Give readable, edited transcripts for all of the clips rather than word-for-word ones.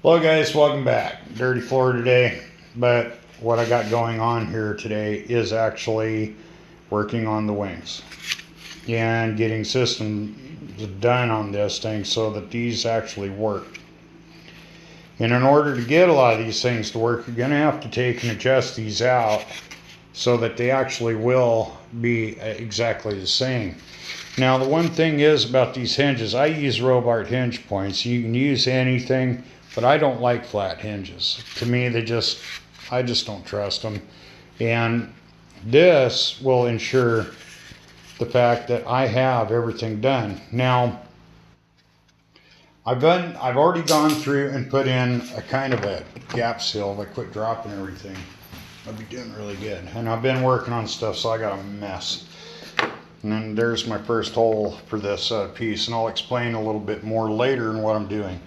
Hello guys, welcome back. Dirty floor today, but what I got going on here today is actually working on the wings and getting systems done on this thing so that these actually work. And in order to get a lot of these things to work, you're going to have to take and adjust these out so that they actually will be exactly the same. Now the one thing is about these hinges, I use Robart hinge points. You can use anything, but I don't like flat hinges. To me, I just don't trust them. And this will ensure the fact that I have everything done. Now, I've already gone through and put in a kind of a gap seal. If I quit dropping everything, I'd be doing really good. And I've been working on stuff, so I got a mess. And then there's my first hole for this piece, and I'll explain a little bit more later in what I'm doing.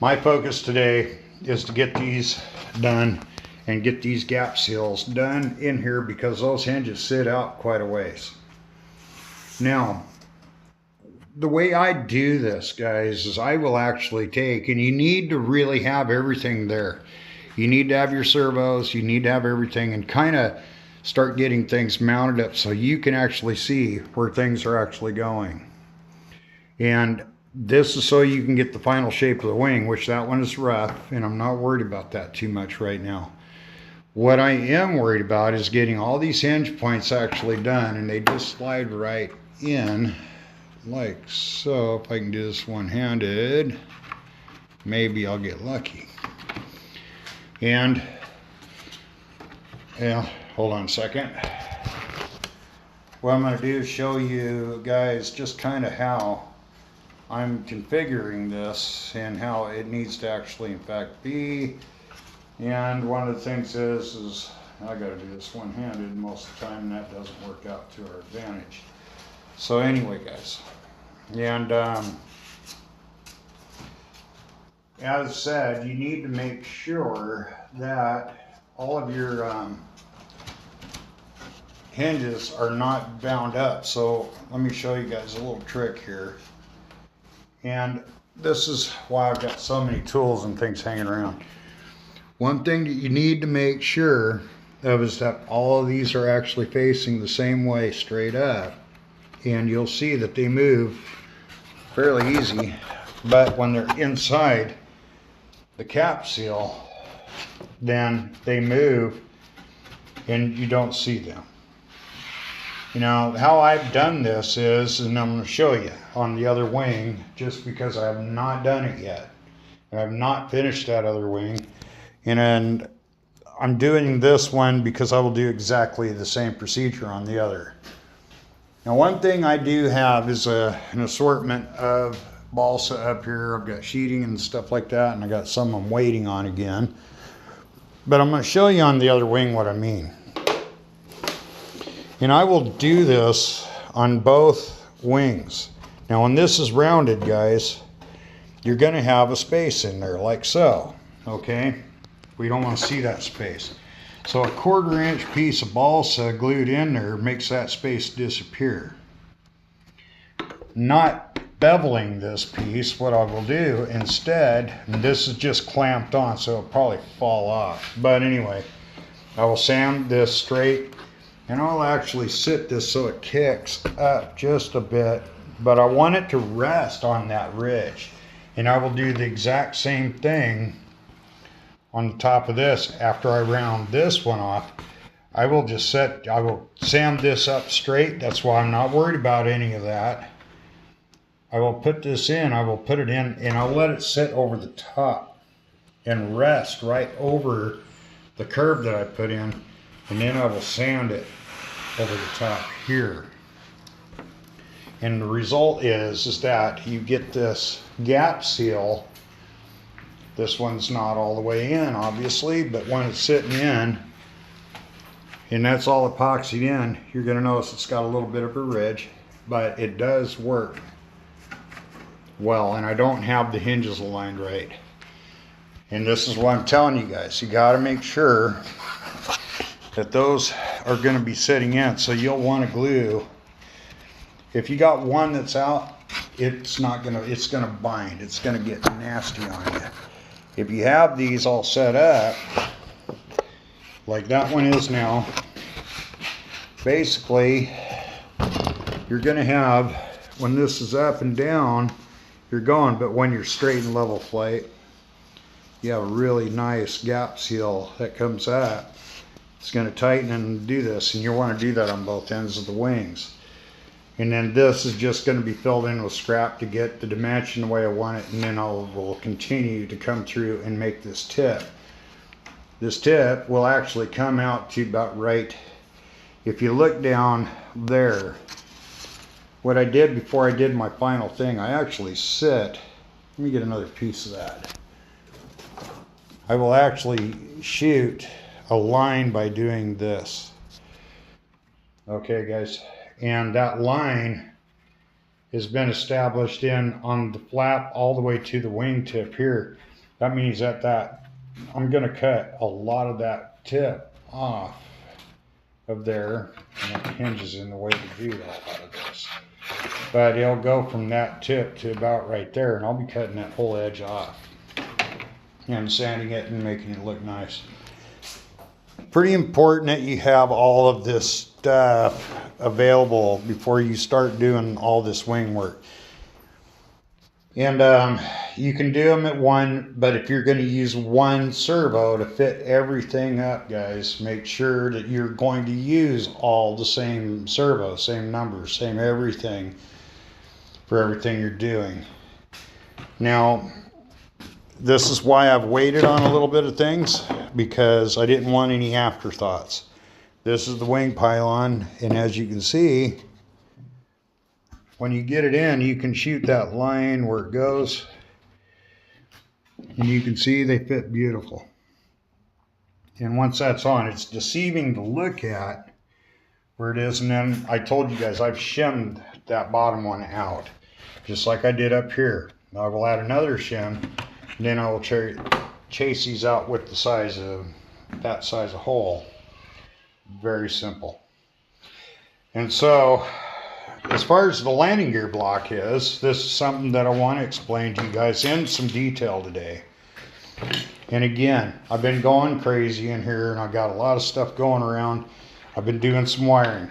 My focus today is to get these done and get these gap seals done in here because those hinges sit out quite a ways. Now, the way I do this, guys, is I will actually take, and you need to really have everything there. You need to have your servos, you need to have everything, and kind of start getting things mounted up so you can actually see where things are actually going. And this is so you can get the final shape of the wing, which that one is rough, and I'm not worried about that too much right now. What I am worried about is getting all these hinge points actually done, and they just slide right in like so. If I can do this one-handed, maybe I'll get lucky. And yeah, hold on a second. What I'm going to do is show you guys just kind of how I'm configuring this and how it needs to actually in fact be. And one of the things is I got to do this one-handed most of the time, and that doesn't work out to our advantage. So anyway, guys, and as said, you need to make sure that all of your hinges are not bound up. So let me show you guys a little trick here. And this is why I've got so many tools and things hanging around. One thing that you need to make sure of is that all of these are actually facing the same way straight up. And you'll see that they move fairly easy. But when they're inside the cap seal, then they move and you don't see them. You know, how I've done this is, and I'm going to show you on the other wing, just because I have not done it yet. And I've not finished that other wing. And I'm doing this one because I will do exactly the same procedure on the other. Now, one thing I do have is an assortment of balsa up here. I've got sheeting and stuff like that, and I got some I'm waiting on again. But I'm going to show you on the other wing what I mean. And I will do this on both wings. Now when this is rounded, guys, you're going to have a space in there like so, okay? We don't want to see that space. So a 1/4 inch piece of balsa glued in there makes that space disappear. Not beveling this piece, what I will do instead, and this is just clamped on so it'll probably fall off. But anyway, I will sand this straight. And I'll actually sit this so it kicks up just a bit, but I want it to rest on that ridge. And I will do the exact same thing on the top of this. After I round this one off, I will sand this up straight. That's why I'm not worried about any of that. I will put this in, I will put it in, and I'll let it sit over the top and rest right over the curve that I put in. And then I will sand it over the top here. And the result is that you get this gap seal. This one's not all the way in, obviously, but when it's sitting in, and that's all epoxied in, you're going to notice it's got a little bit of a ridge, but it does work well, and I don't have the hinges aligned right. And this is what I'm telling you guys. You got to make sure that those are going to be sitting in. So you'll want to glue. If you got one that's out, it's going to bind. It's going to get nasty on you. if you have these all set up, like that one is now, basically, you're going to have, when this is up and down, you're going, but when you're straight and level flight, you have a really nice gap seal that comes up. It's going to tighten and do this, and you want to do that on both ends of the wings. And then this is just going to be filled in with scrap to get the dimension the way I want it, and then will continue to come through and make this tip. This tip will actually come out to about right. If you look down there, what I did before I did my final thing, I actually let me get another piece of that. I will actually shoot a line by doing this. Okay, guys, and that line has been established in on the flap all the way to the wingtip here. That means that I'm going to cut a lot of that tip off of there, and it hinges in the way to do that out of this. But it'll go from that tip to about right there, and I'll be cutting that whole edge off and sanding it and making it look nice. Pretty important that you have all of this stuff available before you start doing all this wing work. And you can do them at one, but if you're going to use one servo to fit everything up, guys, make sure that you're going to use all the same servo, same numbers, same everything for everything you're doing. Now, this is why I've waited on a little bit of things, because I didn't want any afterthoughts. This is the wing pylon, and as you can see, when you get it in, you can shoot that line where it goes, and you can see they fit beautiful. And once that's on, it's deceiving to look at where it is. And then I told you guys I've shimmed that bottom one out, just like I did up here. Now I will add another shim, and then I will chase these out with the size of that size of hole. Very simple. And so, as far as the landing gear block is, this is something that I want to explain to you guys in some detail today. And again, I've been going crazy in here, and I've got a lot of stuff going around. I've been doing some wiring,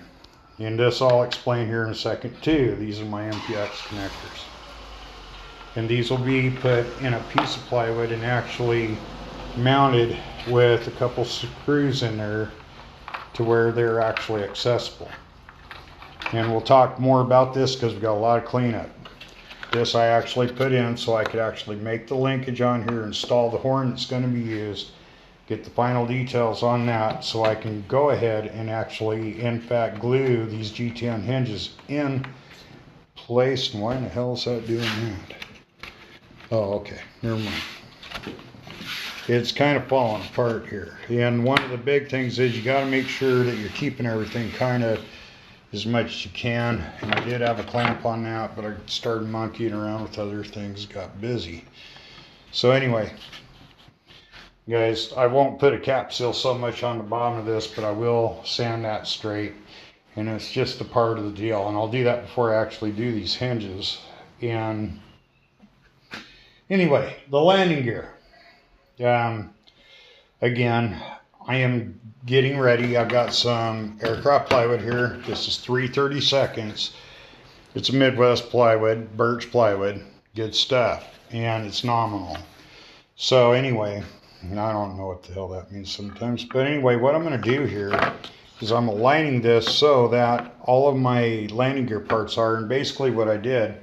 and this I'll explain here in a second too. These are my MPX connectors, and these will be put in a piece of plywood and actually mounted with a couple screws in there to where they're actually accessible. And we'll talk more about this because we've got a lot of cleanup. This I actually put in so I could actually make the linkage on here, install the horn that's going to be used, get the final details on that, so I can go ahead and actually, in fact, glue these G10 hinges in place. And why in the hell is that doing that? Oh, okay, never mind. It's kind of falling apart here. And one of the big things is you got to make sure that you're keeping everything kind of as much as you can. And I did have a clamp on that, but I started monkeying around with other things, got busy. So anyway, guys, I won't put a cap seal so much on the bottom of this, but I will sand that straight. And it's just a part of the deal. And I'll do that before I actually do these hinges. And anyway, the landing gear. Again, I am getting ready. I've got some aircraft plywood here. This is 3/32. It's a Midwest plywood, birch plywood, good stuff, and it's nominal. So anyway, I don't know what the hell that means sometimes, but anyway, what I'm going to do here is I'm aligning this so that all of my landing gear parts are, and basically what I did,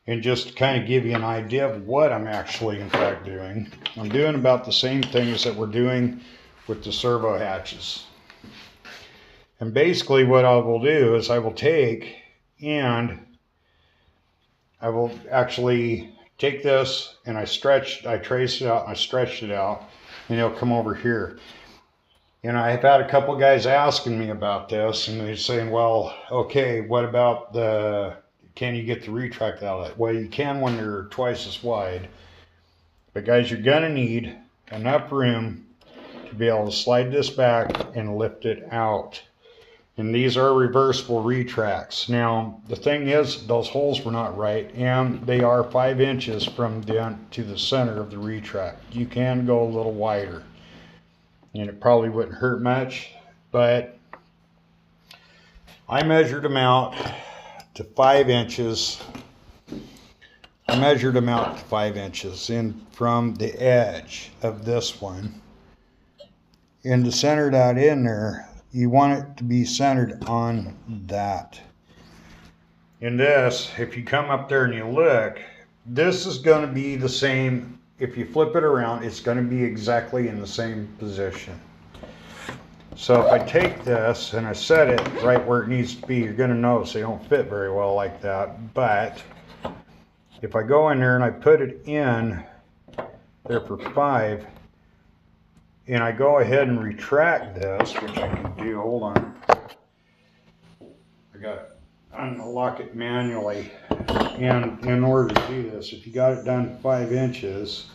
and just to kind of give you an idea of what I'm actually in fact doing, I'm doing about the same things that we're doing with the servo hatches. And basically what I will do is I will take and I will actually take this and I traced it out and I stretched it out, and it'll come over here. And I've had a couple guys asking me about this, and they're saying, well, okay, what about can you get the retract outlet? Well, you can when they're twice as wide. But guys, you're gonna need enough room to be able to slide this back and lift it out. And these are reversible retracts. Now, the thing is, those holes were not right, and they are 5 inches from down to the center of the retract. You can go a little wider, and it probably wouldn't hurt much, but I measured them out to 5 inches. I measured them out to 5 inches in from the edge of this one. And to center that in there, you want it to be centered on that. In this, if you come up there and you look, this is going to be the same. If you flip it around, it's going to be exactly in the same position. So if I take this and I set it right where it needs to be, you're going to notice they don't fit very well like that. But if I go in there and I put it in there for 5, and I go ahead and retract this, which I can do, hold on. I got to unlock it manually. And in order to do this, if you got it done 5 inches,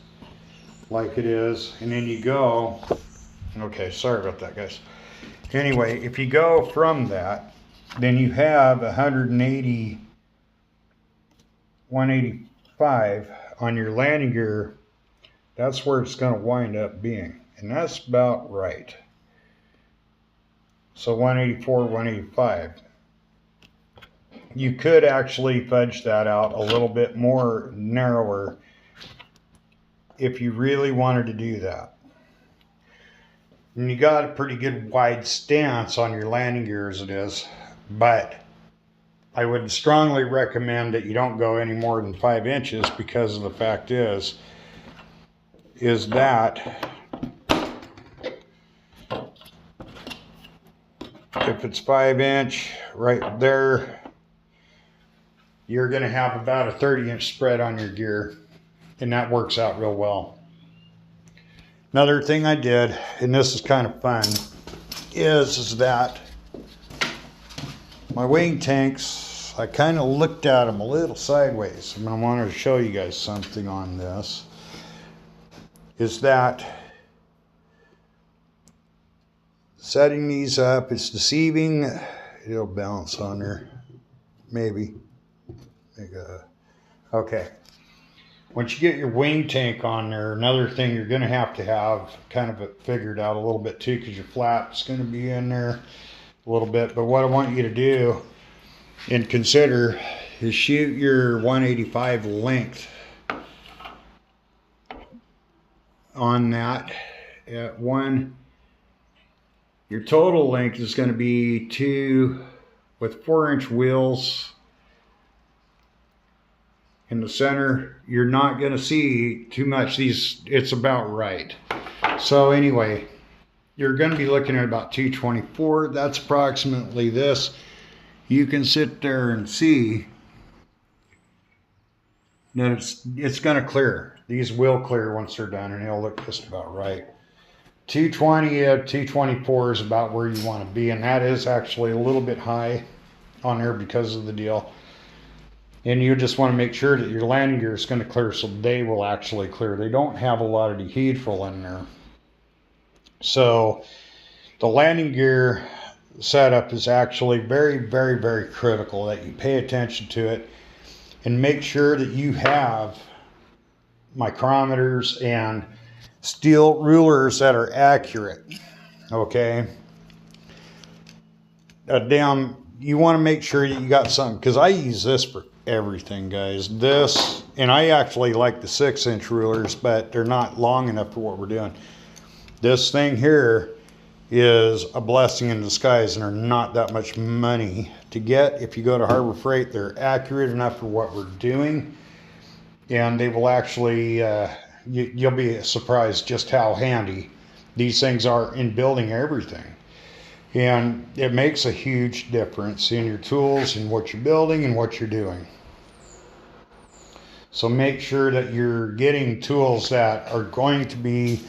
like it is, and then you go, okay, sorry about that, guys. Anyway, if you go from that, then you have 185 on your landing gear. That's where it's going to wind up being. And that's about right. So 184, 185. You could actually fudge that out a little bit more narrower if you really wanted to do that. And you got a pretty good wide stance on your landing gear as it is, but I would strongly recommend that you don't go any more than 5 inches, because the fact is that if it's 5 inch right there, you're going to have about a 30-inch spread on your gear, and that works out real well. Another thing I did, and this is kind of fun, is that my wing tanks, I kind of looked at them a little sideways, and I wanted to show you guys something on this, is that setting these up, it's deceiving. It'll balance on there, maybe. Okay. Once you get your wing tank on there, another thing you're going to have kind of figured out a little bit too, because your flap's going to be in there a little bit. But what I want you to do and consider is shoot your 185 length on that at one. Your total length is going to be 2 with 4-inch wheels in the center. You're not going to see too much. It's about right. So anyway, you're going to be looking at about 224. That's approximately this. You can sit there and see that it's going to clear. These will clear once they're done, and it'll look just about right. 220 to 224 is about where you want to be, and that is actually a little bit high on there because of the deal. And you just want to make sure that your landing gear is going to clear, so they will actually clear. They don't have a lot of dehedral in there. So the landing gear setup is actually very, very, very critical that you pay attention to it and make sure that you have micrometers and steel rulers that are accurate. Okay. You want to make sure that you got something, because I use this for everything, guys. This, and I actually like the 6-inch rulers, but they're not long enough for what we're doing. This thing here is a blessing in disguise, and they're not that much money to get. If you go to Harbor Freight, they're accurate enough for what we're doing, and they will actually you'll be surprised just how handy these things are in building everything. And it makes a huge difference in your tools and what you're building and what you're doing. So make sure that you're getting tools that are going to be,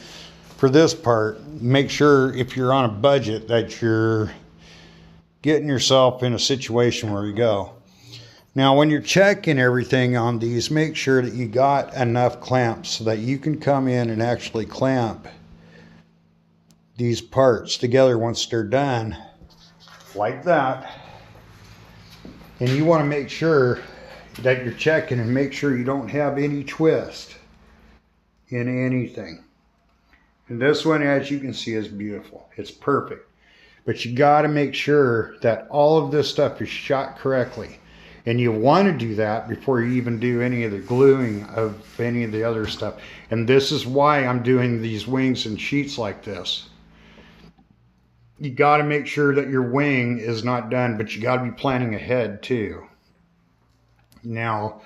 for this part, make sure if you're on a budget that you're getting yourself in a situation where you go. Now when you're checking everything on these, make sure that you got enough clamps so that you can come in and actually clamp these parts together once they're done. like that. And you want to make sure that you're checking and make sure you don't have any twist in anything. And this one, as you can see, is beautiful. It's perfect. But you got to make sure that all of this stuff is shot correctly. And you want to do that before you even do any of the gluing of any of the other stuff. And this is why I'm doing these wings and sheets like this. You got to make sure that your wing is not done, but you got to be planning ahead too. Now,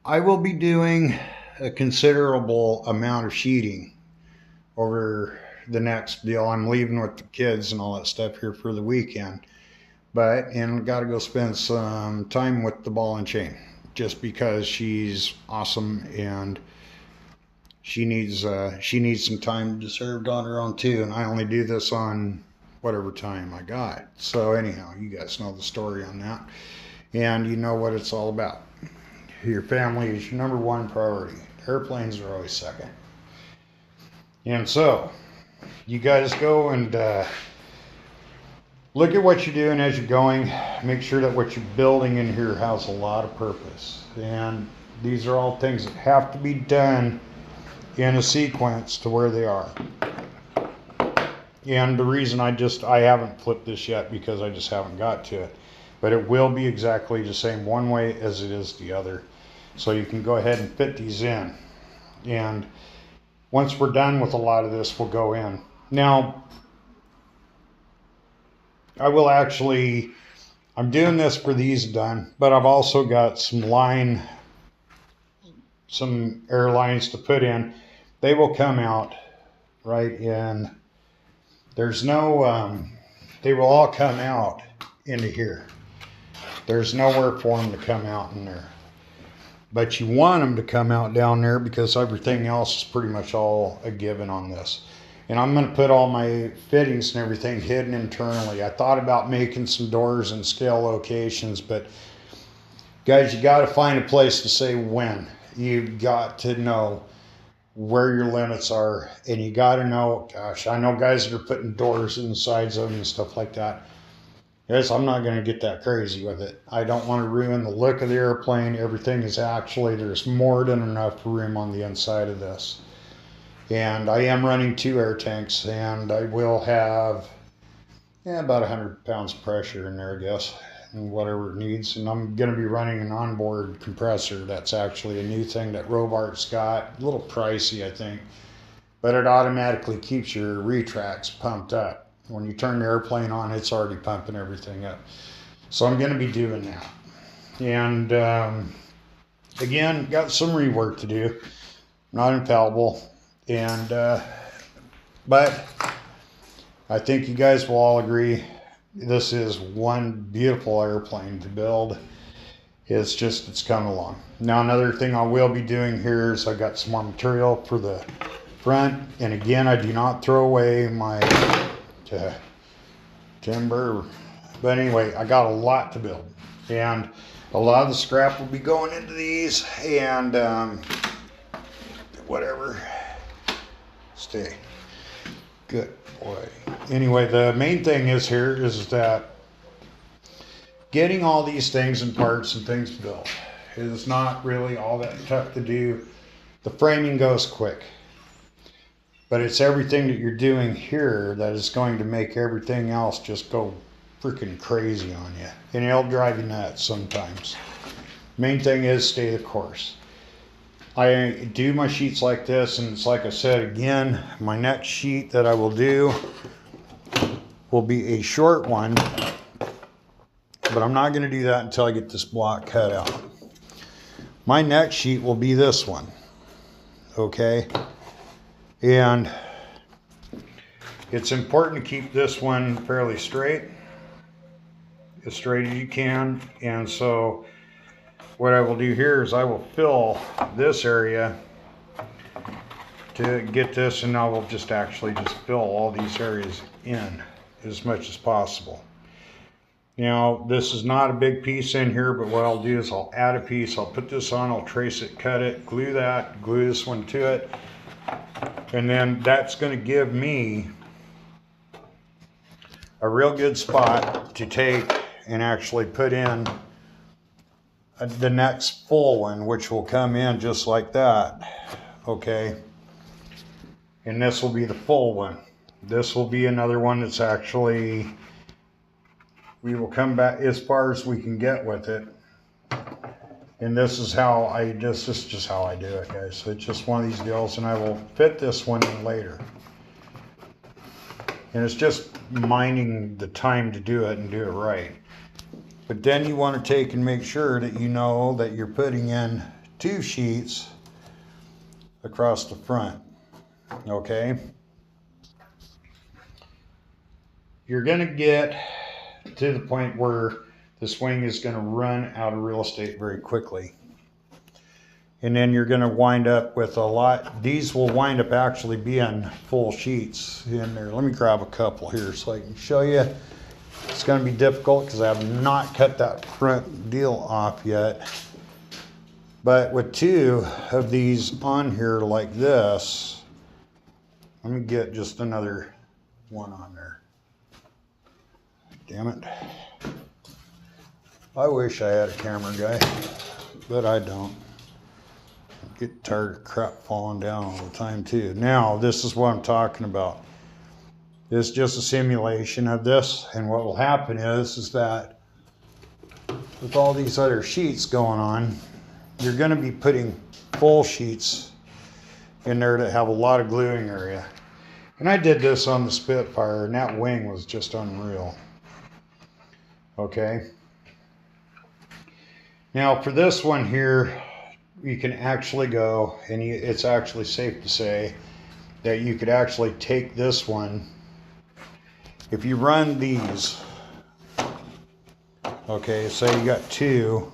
I will be doing a considerable amount of sheeting over the next deal. I'm leaving with the kids and all that stuff here for the weekend, and got to go spend some time with the ball and chain, just because she's awesome and she needs some time deserved on her own too. And I only do this on whatever time I got. So anyhow, you guys know the story on that, and you know what it's all about. Your family is your number one priority. Airplanes are always second. And so you guys go and look at what you're doing as you're going. Make sure that what you're building in here has a lot of purpose. And these are all things that have to be done in a sequence to where they are. And the reason I haven't flipped this yet, because I just haven't got to it. But it will be exactly the same one way as it is the other. So you can go ahead and fit these in. And once we're done with a lot of this, we'll go in. Now, I'm doing this for these done, but I've also got some airlines to put in. They will come out right in. There's no, they will all come out into here. There's nowhere for them to come out in there. But you want them to come out down there, because everything else is pretty much all a given on this. And I'm going to put all my fittings and everything hidden internally. I thought about making some doors in scale locations, but guys, you got to find a place to say when. You've got to know where your limits are, and you got to know, gosh, I know guys that are putting doors in the sides of them and stuff like that. Yes, I'm not going to get that crazy with it. I don't want to ruin the look of the airplane. Everything is actually, there's more than enough room on the inside of this. And I am running 2 air tanks, and I will have about 100 pounds of pressure in there, I guess, and whatever it needs. And I'm going to be running an onboard compressor. That's actually a new thing that Robart's got. A little pricey, I think, but it automatically keeps your retracts pumped up. When you turn the airplane on, it's already pumping everything up. So I'm going to be doing that. And again, got some rework to do. Not infallible. And but I think you guys will all agree this is one beautiful airplane to build. It's coming along. Now, another thing I will be doing here is I got some more material for the front. And again, I do not throw away my timber, but anyway, I got a lot to build, and a lot of the scrap will be going into these, and whatever, stay good boy. Anyway, the main thing is that getting all these things and parts and things built is not really all that tough to do. The framing goes quick. But it's everything that you're doing here that is going to make everything else just go freaking crazy on you. And it'll drive you nuts sometimes. Main thing is stay the course. I do my sheets like this, and it's like I said again, my next sheet that I will do will be a short one. But I'm not going to do that until I get this block cut out. My next sheet will be this one. Okay? And it's important to keep this one fairly straight, as straight as you can. And so what I will do here is I will fill this area to get this, and I will just fill all these areas in as much as possible. Now, this is not a big piece in here, but what I'll do is I'll add a piece, I'll put this on, I'll trace it, cut it, glue this one to it. And then that's going to give me a real good spot to take and actually put in the next full one, which will come in just like that. Okay, and this will be the full one. This will be another one that's actually, we will come back as far as we can get with it. And this is just how I do it, guys. So it's just one of these deals, and I will fit this one in later. And it's just minding the time to do it and do it right. But then you want to take and make sure that you know that you're putting in 2 sheets across the front. Okay? You're going to get to the point where this wing is going to run out of real estate very quickly. And then you're going to wind up with a lot. These will wind up actually being full sheets in there. Let me grab a couple here so I can show you. It's going to be difficult because I have not cut that front deal off yet. But with 2 of these on here like this, let me get just another one on there. Damn it. I wish I had a camera guy, but I don't. I get tired of crap falling down all the time too. Now, this is what I'm talking about. This is just a simulation of this, and what will happen is that with all these other sheets going on, you're going to be putting full sheets in there that have a lot of gluing area. And I did this on the Spitfire, and that wing was just unreal. Okay. Now for this one here, you can actually go, and it's actually safe to say that you could actually take this one. If you run these, okay, say you got two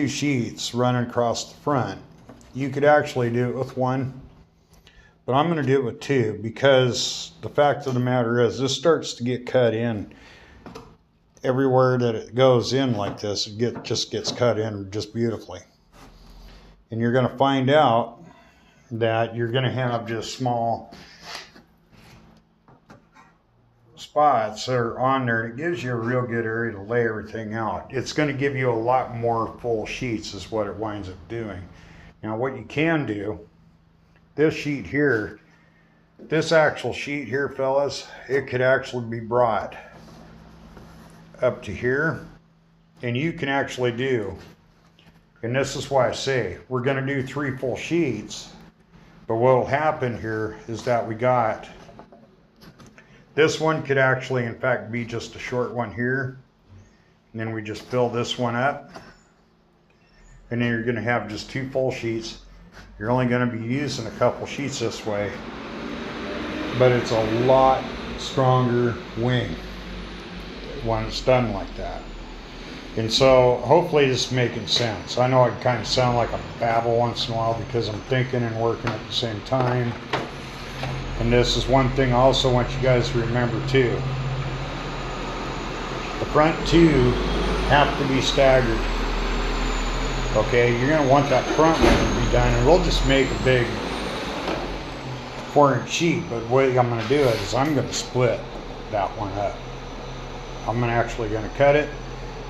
sheets running across the front, you could actually do it with one, but I'm going to do it with 2 because the fact of the matter is this starts to get cut in. Everywhere that it goes in like this, it just gets cut in just beautifully. And you're going to find out that you're going to have just small spots that are on there. It gives you a real good area to lay everything out. It's going to give you a lot more full sheets is what it winds up doing. Now what you can do, this sheet here, this actual sheet here, fellas, it could actually be brought up to here, and you can actually do, and this is why I say we're going to do 3 full sheets, but what will happen here is that we got this one could actually in fact be just a short one here, and then we just fill this one up, and then you're going to have just 2 full sheets. You're only going to be using a couple sheets this way, but it's a lot stronger wing when it's done like that. And so hopefully this is making sense. I know I kind of sound like a babble once in a while because I'm thinking and working at the same time. And this is one thing I also want you guys to remember too. The front 2 have to be staggered. Okay, you're going to want that front one to be done, and we'll just make a big 4-inch sheet, but the way I'm going to do it is I'm going to split that one up. I'm actually going to cut it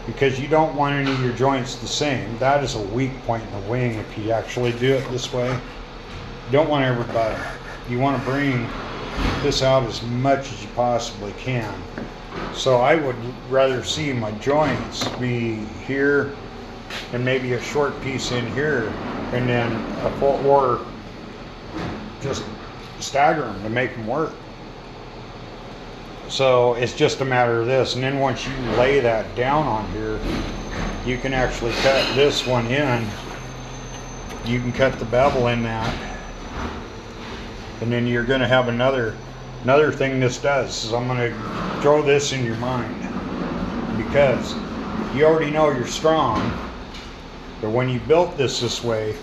because you don't want any of your joints the same. That is a weak point in the wing if you actually do it this way. You don't want everybody. You want to bring this out as much as you possibly can. So I would rather see my joints be here and maybe a short piece in here, and then a full, or just stagger them to make them work. So it's just a matter of this, and then once you lay that down on here, you can actually cut this one in. You can cut the bevel in that, and then you're going to have another thing this does is I'm going to throw this in your mind, because you already know you're strong, but when you built this way,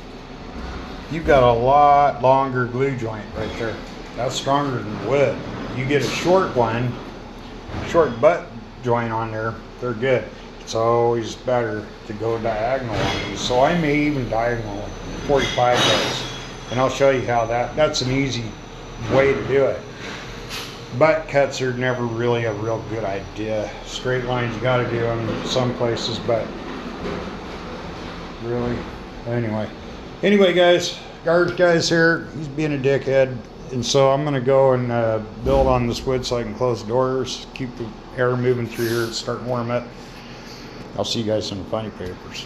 you've got a lot longer glue joint right there. That's stronger than wood. You get a short one, short butt joint on there, they're good. It's always better to go diagonal on these. So I may even diagonal 45 days, and I'll show you how that's an easy way to do it. butt cuts are never really a real good idea. Straight lines, you got to do them in some places, but really, anyway guys, garbage guy's here. He's being a dickhead, and so I'm gonna go and build on this wood so I can close the doors, keep the air moving through here. It's starting to warm up. I'll see you guys in the funny papers.